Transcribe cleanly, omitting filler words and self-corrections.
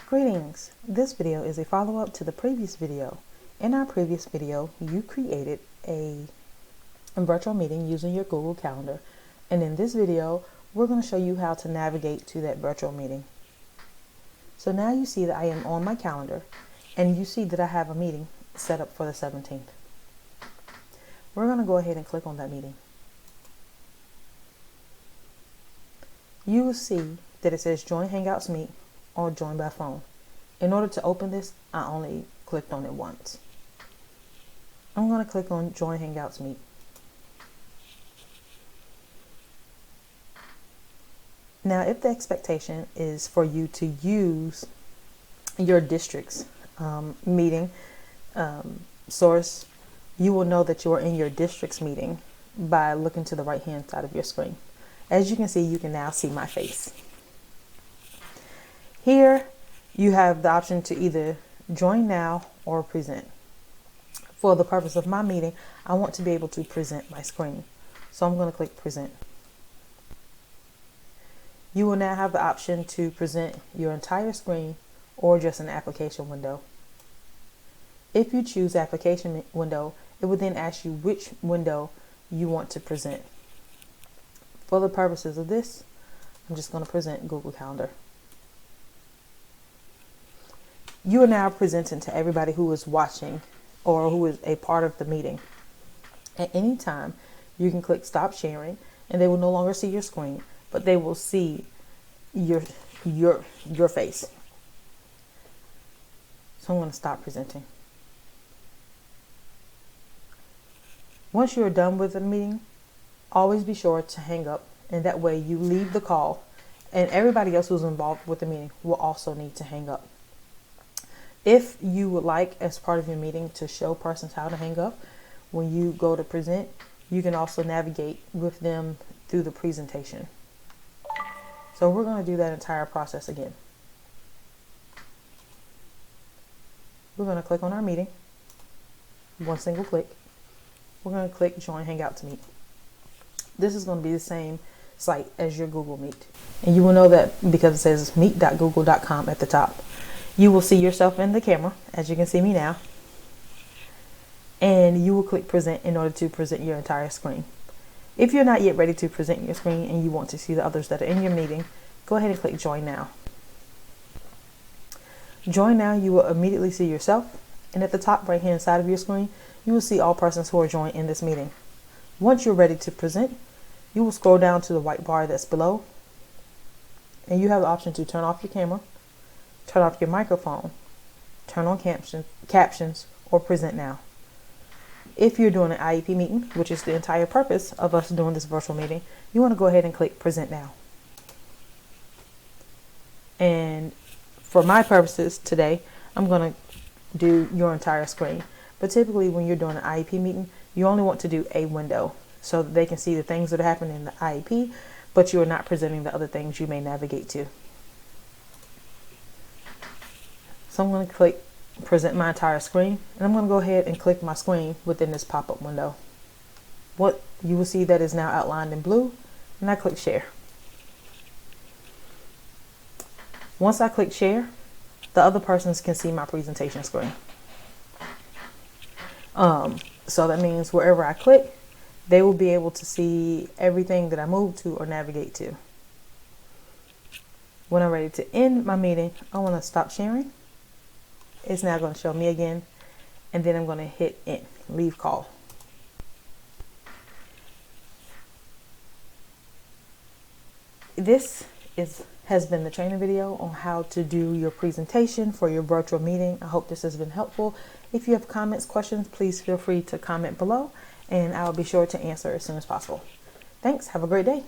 Greetings! This video is a follow-up to the previous video. In our previous video, you created a virtual meeting using your Google Calendar. And in this video, we're going to show you how to navigate to that virtual meeting. So now you see that I am on my calendar and you see that I have a meeting set up for the 17th. We're going to go ahead and click on that meeting. You will see that it says Join Hangouts Meet or Join by Phone. In order to open this, I only clicked on it once. I'm going to click on Join Hangouts Meet. Now, if the expectation is for you to use your district's meeting source, you will know that you are in your district's meeting by looking to the right-hand side of your screen. As you can see, you can now see my face. Here, you have the option to either join now or present. For the purpose of my meeting, I want to be able to present my screen. So I'm going to click present. You will now have the option to present your entire screen or just an application window. If you choose application window, it will then ask you which window you want to present. For the purposes of this, I'm just going to present Google Calendar. You are now presenting to everybody who is watching or who is a part of the meeting. At any time, you can click stop sharing and they will no longer see your screen, but they will see your face. So I'm going to stop presenting. Once you are done with the meeting, always be sure to hang up, and that way you leave the call and everybody else who's involved with the meeting will also need to hang up. If you would like, as part of your meeting, to show persons how to hang up, when you go to present, you can also navigate with them through the presentation. So we're going to do that entire process again. We're going to click on our meeting, one single click. We're going to click Join Hangouts Meet. This is going to be the same site as your Google Meet. And you will know that because it says meet.google.com at the top. You will see yourself in the camera, as you can see me now. And you will click present in order to present your entire screen. If you're not yet ready to present your screen and you want to see the others that are in your meeting, go ahead and click Join Now. Join Now, you will immediately see yourself. And at the top right hand side of your screen, you will see all persons who are joined in this meeting. Once you're ready to present, you will scroll down to the white bar that's below. And you have the option to turn off your camera, turn off your microphone, turn on captions, or present now. If you're doing an IEP meeting, which is the entire purpose of us doing this virtual meeting, you want to go ahead and click present now. And for my purposes today, I'm going to do your entire screen. But typically when you're doing an IEP meeting, you only want to do a window so that they can see the things that are happening in the IEP, but you are not presenting the other things you may navigate to. So I'm going to click present my entire screen, and I'm going to go ahead and click my screen within this pop-up window. What you will see that is now outlined in blue, and I click share. Once I click share, the other persons can see my presentation screen. So that means wherever I click, they will be able to see everything that I move to or navigate to. When I'm ready to end my meeting, I want to stop sharing. It's now going to show me again, and then I'm going to hit end, leave call. This has been the training video on how to do your presentation for your virtual meeting. I hope this has been helpful. If you have comments, questions, please feel free to comment below, and I'll be sure to answer as soon as possible. Thanks. Have a great day.